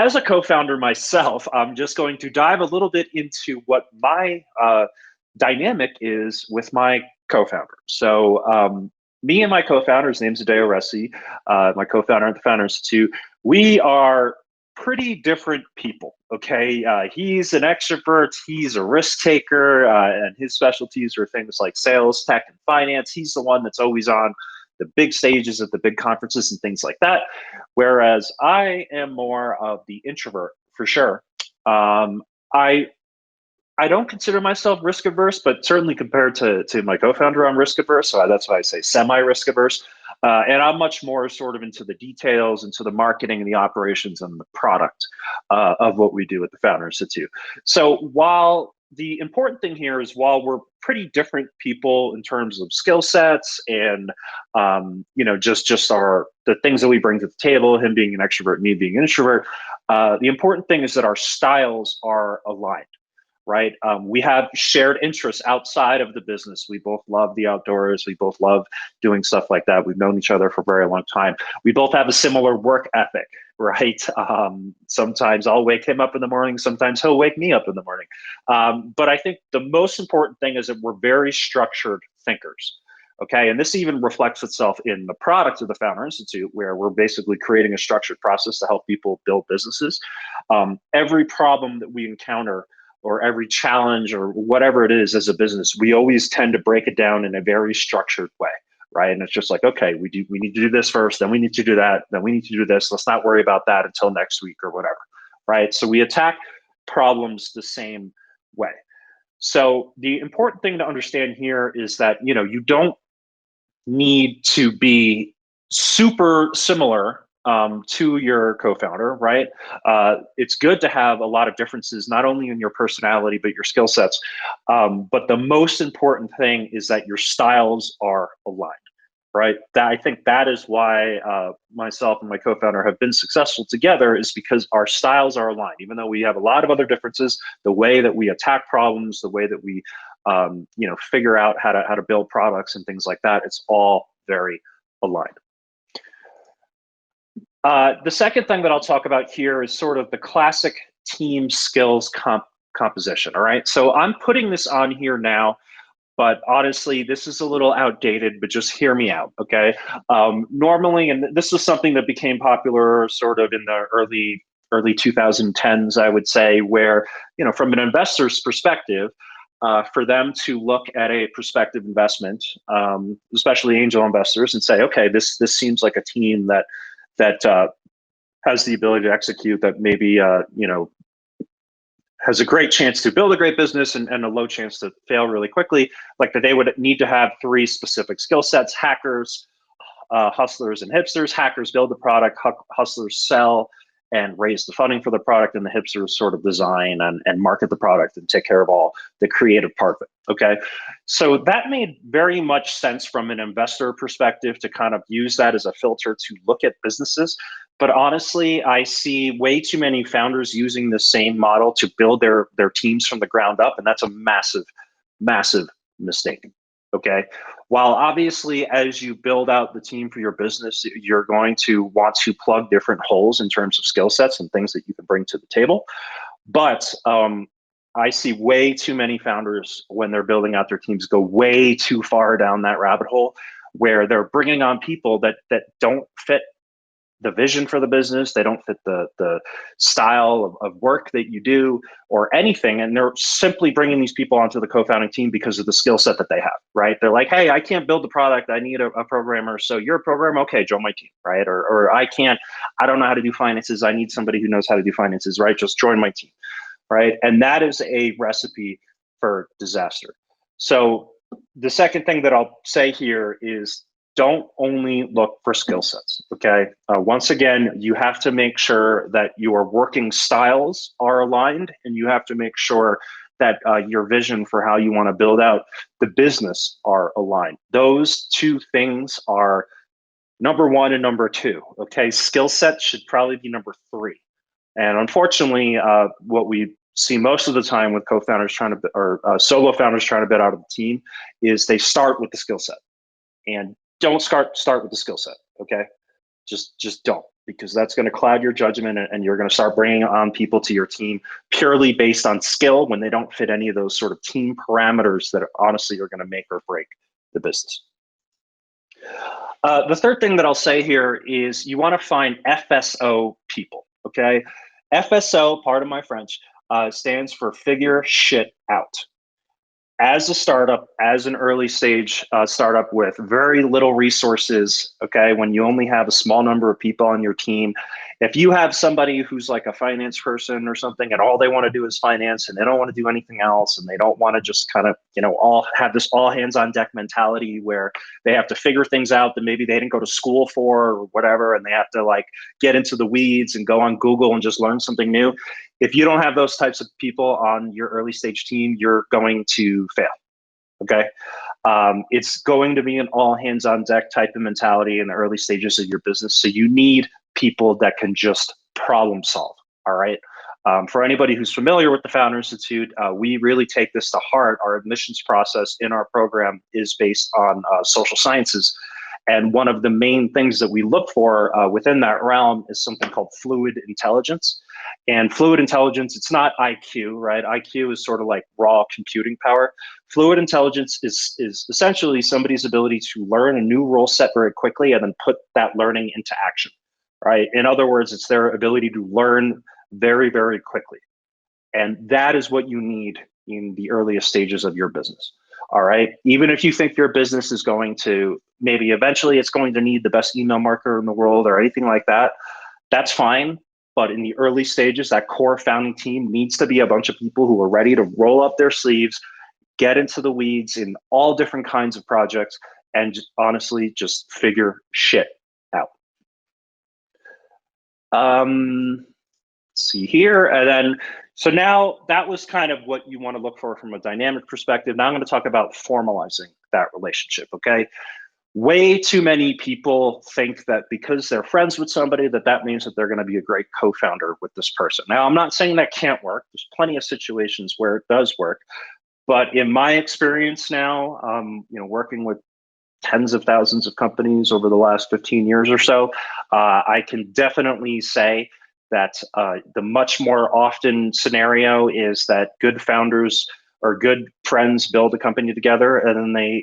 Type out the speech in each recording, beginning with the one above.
as a co-founder myself, I'm just going to dive a little bit into what my dynamic is with my co-founder. So me and my co-founder, his name's Adeo Resi, my co-founder at the Founder Institute, we are pretty different people. Okay, he's an extrovert, he's a risk taker, and his specialties are things like sales, tech, and finance. He's the one that's always on the big stages at the big conferences and things like that. Whereas I am more of the introvert for sure. I I don't consider myself risk averse, but certainly compared to my co-founder, I'm risk averse. So that's why I say semi risk averse. And I'm much more sort of into the details, into the marketing and the operations and the product of what we do at the Founder Institute. So while the important thing here is while we're pretty different people in terms of skill sets and just our the things that we bring to the table, him being an extrovert, me being an introvert, the important thing is that our styles are aligned, right? We have shared interests outside of the business. We both love the outdoors. We both love doing stuff like that. We've known each other for a very long time. We both have a similar work ethic, right? Sometimes I'll wake him up in the morning. Sometimes he'll wake me up in the morning. But I think the most important thing is that we're very structured thinkers. Okay, and this even reflects itself in the product of the Founder Institute, where we're basically creating a structured process to help people build businesses. Every problem that we encounter or every challenge or whatever it is as a business, we always tend to break it down in a very structured way, right? And it's just like, okay, we need to do this first, then we need to do that, then we need to do this. Let's not worry about that until next week or whatever, right? So we attack problems the same way. So the important thing to understand here is that, you don't need to be super similar to your co-founder, right? It's good to have a lot of differences, not only in your personality, but your skill sets. But the most important thing is that your styles are aligned, right? I think that is why myself and my co-founder have been successful together, is because our styles are aligned. Even though we have a lot of other differences, the way that we attack problems, the way that we figure out how to build products and things like that, it's all very aligned. The second thing that I'll talk about here is sort of the classic team skills composition. All right, so I'm putting this on here now, but honestly, this is a little outdated, but just hear me out, okay? Normally, and this was something that became popular sort of in the early 2010s, I would say, where, from an investor's perspective, for them to look at a prospective investment, especially angel investors, and say, okay, this seems like a team that has the ability to execute, that maybe has a great chance to build a great business and a low chance to fail really quickly. Like that they would need to have three specific skill sets: hackers, hustlers, and hipsters. Hackers build the product, hustlers sell and raise the funding for the product, and the hipsters sort of design and market the product and take care of all the creative part of it, okay? So that made very much sense from an investor perspective to kind of use that as a filter to look at businesses. But honestly, I see way too many founders using the same model to build their teams from the ground up, and that's a massive, massive mistake, okay? While obviously, as you build out the team for your business, you're going to want to plug different holes in terms of skill sets and things that you can bring to the table. But I see way too many founders, when they're building out their teams, go way too far down that rabbit hole, where they're bringing on people that don't fit the vision for the business, they don't fit the style of work that you do or anything, and they're simply bringing these people onto the co-founding team because of the skill set that they have, right? They're like, hey, I can't build the product, I need a programmer, so you're a programmer, okay, join my team, right? Or I don't know how to do finances, I need somebody who knows how to do finances, right? Just join my team, right? And that is a recipe for disaster. So the second thing that I'll say here is, don't only look for skill sets, okay? Once again, you have to make sure that your working styles are aligned, and you have to make sure that your vision for how you want to build out the business are aligned. Those two things are number one and number two, okay? Skill sets should probably be number three. And unfortunately, what we see most of the time with co-founders solo founders trying to bid out of the team is they start with the skill set. And don't start with the skill set, okay? Just don't. because that's going to cloud your judgment, and you're going to start bringing on people to your team purely based on skill when they don't fit any of those sort of team parameters that honestly are going to make or break the business. The third thing that I'll say here is you want to find FSO people, okay? FSO, pardon my French, stands for figure shit out. As a startup, as an early stage startup with very little resources, okay, when you only have a small number of people on your team, if you have somebody who's like a finance person or something and all they want to do is finance and they don't want to do anything else and they don't want to just kind of, all have this all hands on deck mentality where they have to figure things out that maybe they didn't go to school for or whatever, and they have to like get into the weeds and go on Google and just learn something new. If you don't have those types of people on your early stage team, you're going to fail. Okay. It's going to be an all hands on deck type of mentality in the early stages of your business. So you need people that can just problem solve. All right. For anybody who's familiar with the Founder Institute, we really take this to heart. Our admissions process in our program is based on social sciences. And one of the main things that we look for within that realm is something called fluid intelligence. And fluid intelligence, it's not IQ, right? IQ is sort of like raw computing power. Fluid intelligence is essentially somebody's ability to learn a new rule set very quickly and then put that learning into action, right? In other words, it's their ability to learn very, very quickly. And that is what you need in the earliest stages of your business. All right. Even if you think your business is going to, maybe eventually it's going to need the best email marketer in the world or anything like that, that's fine. But in the early stages, that core founding team needs to be a bunch of people who are ready to roll up their sleeves, get into the weeds in all different kinds of projects, and just, honestly, just figure shit out. Let's see here. And then, so now that was kind of what you want to look for from a dynamic perspective. Now I'm going to talk about formalizing that relationship, okay? Way too many people think that because they're friends with somebody that means that they're going to be a great co-founder with this person. Now, I'm not saying that can't work. There's plenty of situations where it does work. But in my experience now, working with tens of thousands of companies over the last 15 years or so, I can definitely say that the much more often scenario is that good founders or good friends build a company together, and then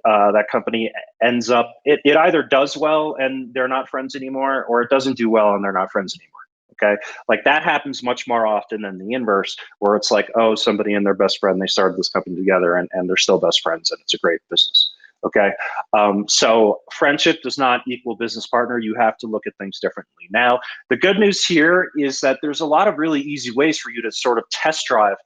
that company ends up, it either does well and they're not friends anymore, or it doesn't do well and they're not friends anymore. Okay. Like that happens much more often than the inverse, where it's like, oh, somebody and their best friend, they started this company together and they're still best friends and it's a great business. Okay. So friendship does not equal business partner. You have to look at things differently. Now, the good news here is that there's a lot of really easy ways for you to sort of test drive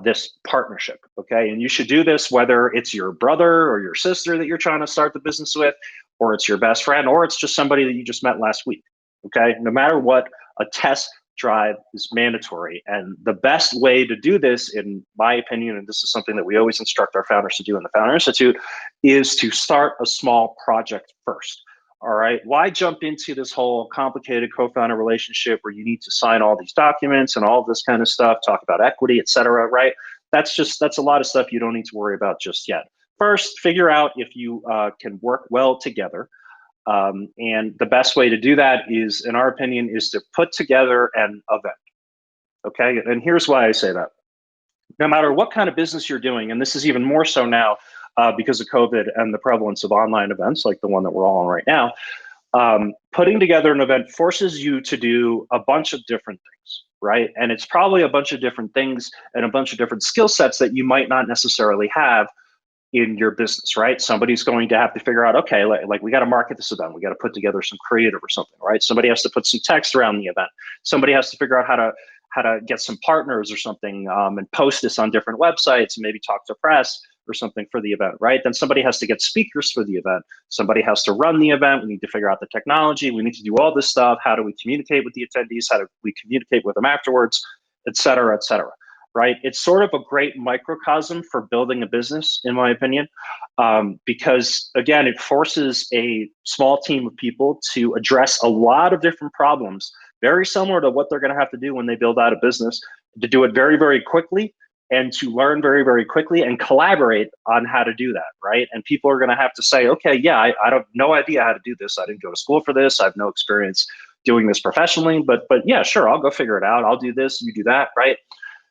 this partnership, okay? And you should do this whether it's your brother or your sister that you're trying to start the business with, or it's your best friend, or it's just somebody that you just met last week, okay? No matter what, a test drive is mandatory. And the best way to do this, in my opinion, and this is something that we always instruct our founders to do in the Founder Institute, is to start a small project first. All right, why jump into this whole complicated co-founder relationship where you need to sign all these documents and all of this kind of stuff, talk about equity, et cetera, right? That's a lot of stuff you don't need to worry about just yet. First, figure out if you can work well together. And the best way to do that is, in our opinion, is to put together an event, okay? And here's why I say that. No matter what kind of business you're doing, and this is even more so now, because of COVID and the prevalence of online events like the one that we're all on right now, putting together an event forces you to do a bunch of different things, right? And it's probably a bunch of different things and a bunch of different skill sets that you might not necessarily have in your business, right? Somebody's going to have to figure out, okay, like we got to market this event. We got to put together some creative or something, right? Somebody has to put some text around the event. Somebody has to figure out how to get some partners or something and post this on different websites and maybe talk to press or something for the event, right? Then somebody has to get speakers for the event. Somebody has to run the event. We need to figure out the technology. We need to do all this stuff. How do we communicate with the attendees? How do we communicate with them afterwards, et cetera, right? It's sort of a great microcosm for building a business, in my opinion, because again, it forces a small team of people to address a lot of different problems, very similar to what they're going to have to do when they build out a business, to do it very, very quickly and to learn very, very quickly and collaborate on how to do that, right? And people are going to have to say, okay, yeah, I don't no idea how to do this. I didn't go to school for this. I have no experience doing this professionally, but yeah, sure, I'll go figure it out. I'll do this, you do that, right?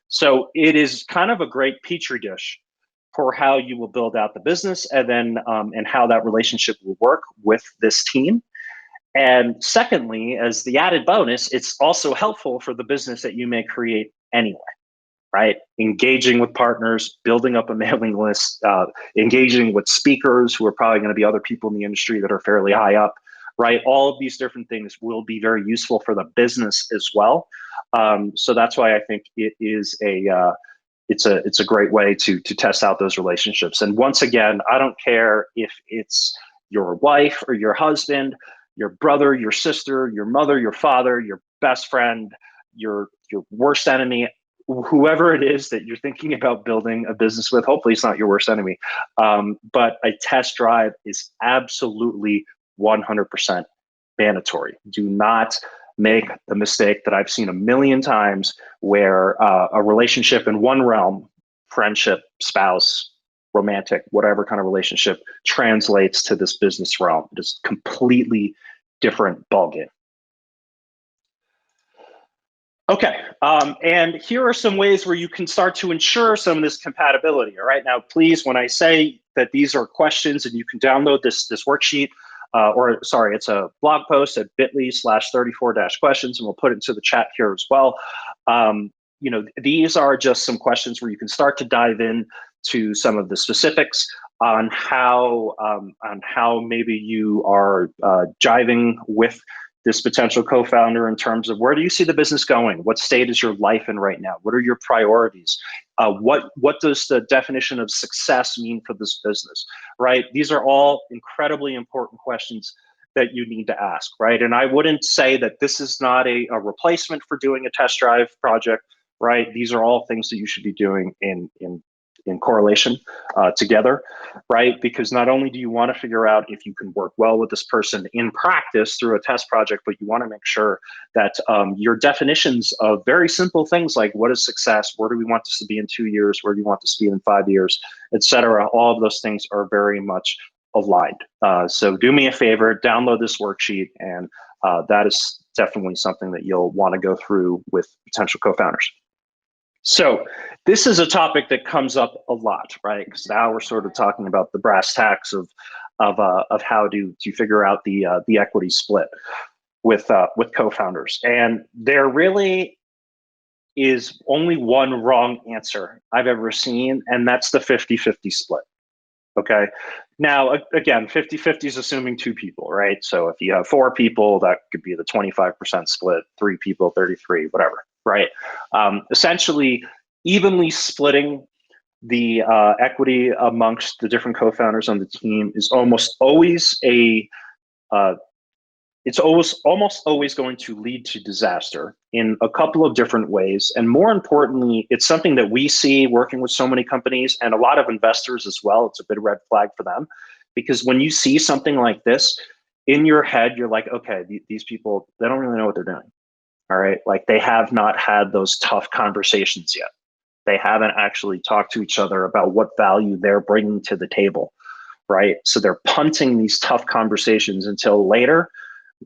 So it is kind of a great petri dish for how you will build out the business, and then and how that relationship will work with this team. And secondly, as the added bonus, it's also helpful for the business that you may create anyway, right? Engaging with partners, building up a mailing list, engaging with speakers who are probably going to be other people in the industry that are fairly high up, right? All of these different things will be very useful for the business as well. So that's why I think it is it's a great way to test out those relationships. And once again, I don't care if it's your wife or your husband, your brother, your sister, your mother, your father, your best friend, your worst enemy, whoever it is that you're thinking about building a business with. Hopefully it's not your worst enemy, but a test drive is absolutely 100% mandatory. Do not make the mistake that I've seen a million times, where a relationship in one realm, friendship, spouse, romantic, whatever kind of relationship, translates to this business realm. It is completely different ballgame. Okay, and here are some ways where you can start to ensure some of this compatibility. All right, now please, when I say that these are questions and you can download this worksheet, or sorry, it's a blog post at bit.ly/34-questions, and we'll put it into the chat here as well. These are just some questions where you can start to dive in to some of the specifics on how maybe you are jiving with this potential co-founder in terms of, where do you see the business going? What state is your life in right now? What are your priorities? What does the definition of success mean for this business, right? These are all incredibly important questions that you need to ask, right? And I wouldn't say that this is not a replacement for doing a test drive project, right? These are all things that you should be doing in correlation together, right? Because not only do you want to figure out if you can work well with this person in practice through a test project, but you want to make sure that your definitions of very simple things like, what is success, where do we want this to be in 2 years, where do you want this to be in 5 years, et cetera, all of those things are very much aligned. So do me a favor, download this worksheet, and that is definitely something that you'll want to go through with potential co-founders. So this is a topic that comes up a lot, right? Because now we're sort of talking about the brass tacks of how to figure out the equity split with co-founders. And there really is only one wrong answer I've ever seen, and that's the 50-50 split. Okay. Now, again, 50-50 is assuming 2 people, right? So if you have 4 people, that could be the 25% split, 3 people, 33, whatever, right? Essentially, evenly splitting the equity amongst the different co-founders on the team is almost always it's almost always going to lead to disaster in a couple of different ways. And more importantly, it's something that we see working with so many companies and a lot of investors as well. It's a bit of red flag for them, because when you see something like this in your head, you're like, okay, these people, they don't really know what they're doing. All right. Like, they have not had those tough conversations yet. They haven't actually talked to each other about what value they're bringing to the table. Right. So they're punting these tough conversations until later,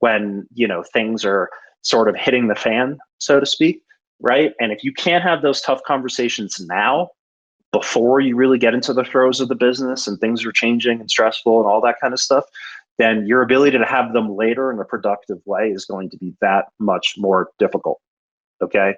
when things are sort of hitting the fan, so to speak, right? And if you can't have those tough conversations now, before you really get into the throes of the business and things are changing and stressful and all that kind of stuff, then your ability to have them later in a productive way is going to be that much more difficult. Okay.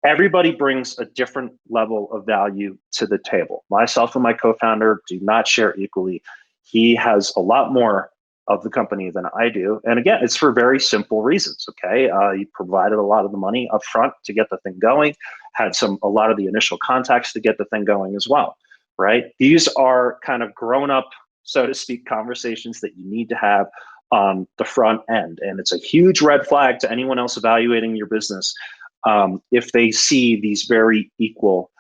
Everybody brings a different level of value to the table. Myself and my co-founder do not share equally. He has a lot more of the company than I do. And again, it's for very simple reasons, okay? He provided a lot of the money up front to get the thing going, had a lot of the initial contacts to get the thing going as well, right? These are kind of grown up, so to speak, conversations that you need to have on the front end. And it's a huge red flag to anyone else evaluating your business if they see these very equal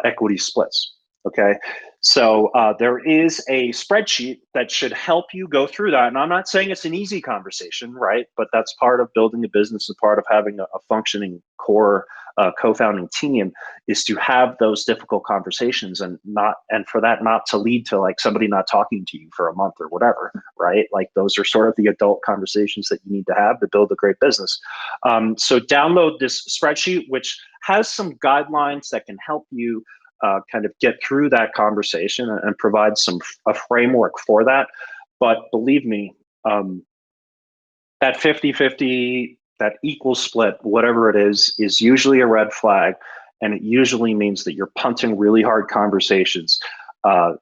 equity splits, okay? So there is a spreadsheet that should help you go through that. And I'm not saying it's an easy conversation, right? But that's part of building a business and part of having a functioning core co-founding team is to have those difficult conversations and for that not to lead to like somebody not talking to you for a month or whatever, right? Like those are sort of the adult conversations that you need to have to build a great business. So download this spreadsheet, which has some guidelines that can help you kind of get through that conversation and provide a framework for that. But believe me, that 50-50, that equal split, whatever it is usually a red flag. And it usually means that you're punting really hard conversations, kind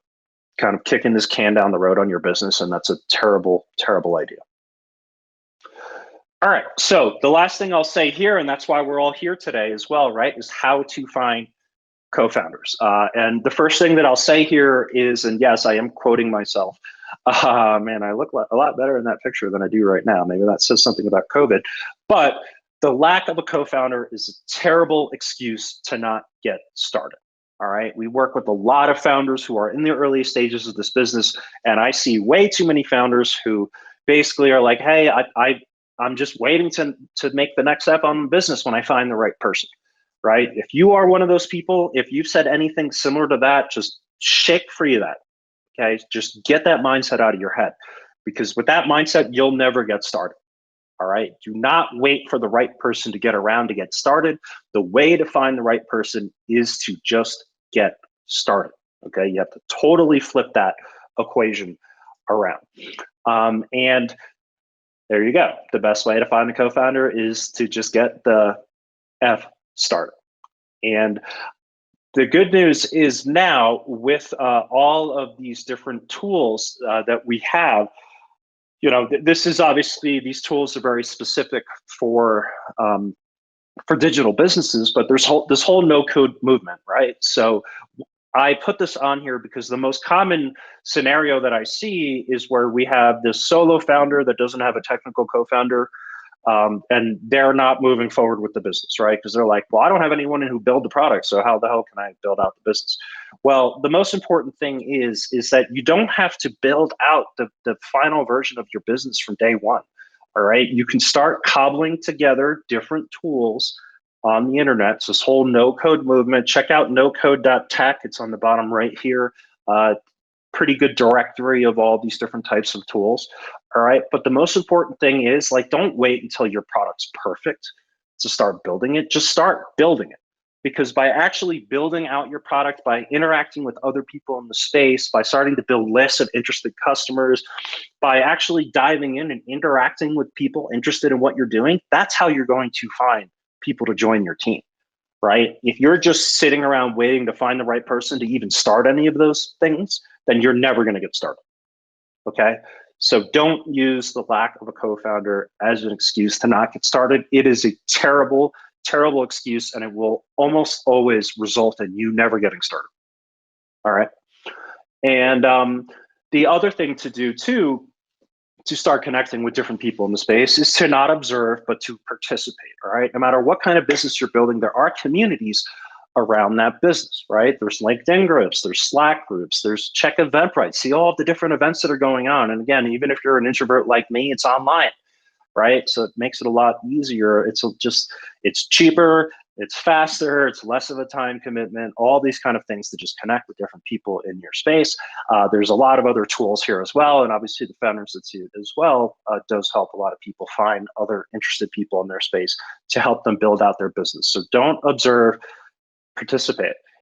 of kicking this can down the road on your business. And that's a terrible, terrible idea. All right. So the last thing I'll say here, and that's why we're all here today as well, right, is how to find co-founders. And the first thing that I'll say here is, and yes, I am quoting myself, man, I look a lot better in that picture than I do right now. Maybe that says something about COVID, but the lack of a co-founder is a terrible excuse to not get started. All right. We work with a lot of founders who are in the early stages of this business, and I see way too many founders who basically are like, hey, I'm just waiting to make the next step on the business when I find the right person. Right? If you are one of those people, if you've said anything similar to that, just shake free of that. Okay. Just get that mindset out of your head, because with that mindset, you'll never get started. All right. Do not wait for the right person to get around to get started. The way to find the right person is to just get started. Okay. You have to totally flip that equation around. And there you go. The best way to find the co-founder is to just get the F started. And the good news is now with all of these different tools that we have, this is obviously, these tools are very specific for digital businesses, but there's this whole no code movement, right? So I put this on here because the most common scenario that I see is where we have this solo founder that doesn't have a technical co-founder. And they're not moving forward with the business, right? Because they're like, well, I don't have anyone who build the product, so how the hell can I build out the business? Well, the most important thing is that you don't have to build out the final version of your business from day one. All right, you can start cobbling together different tools on the internet. It's this whole no-code movement. Check out nocode.tech. It's on the bottom right here. Pretty good directory of all these different types of tools. All right. But the most important thing is, like, don't wait until your product's perfect to start building it. Just start building it. Because by actually building out your product, by interacting with other people in the space, by starting to build lists of interested customers, by actually diving in and interacting with people interested in what you're doing, that's how you're going to find people to join your team. Right? If you're just sitting around waiting to find the right person to even start any of those things, then you're never going to get started. Okay? So don't use the lack of a co-founder as an excuse to not get started. It is a terrible, terrible excuse, and it will almost always result in you never getting started. All right? And the other thing to do too, to start connecting with different people in the space, is to not observe, but to participate. All right. No matter what kind of business you're building, there are communities around that business, right? There's LinkedIn groups, there's Slack groups, there's check Eventbrite. See all of the different events that are going on. And again, even if you're an introvert like me, it's online, right? So it makes it a lot easier. It's cheaper, it's faster, it's less of a time commitment, all these kind of things to just connect with different people in your space. There's a lot of other tools here as well. And obviously the Founders Institute as well does help a lot of people find other interested people in their space to help them build out their business. So don't observe, participate.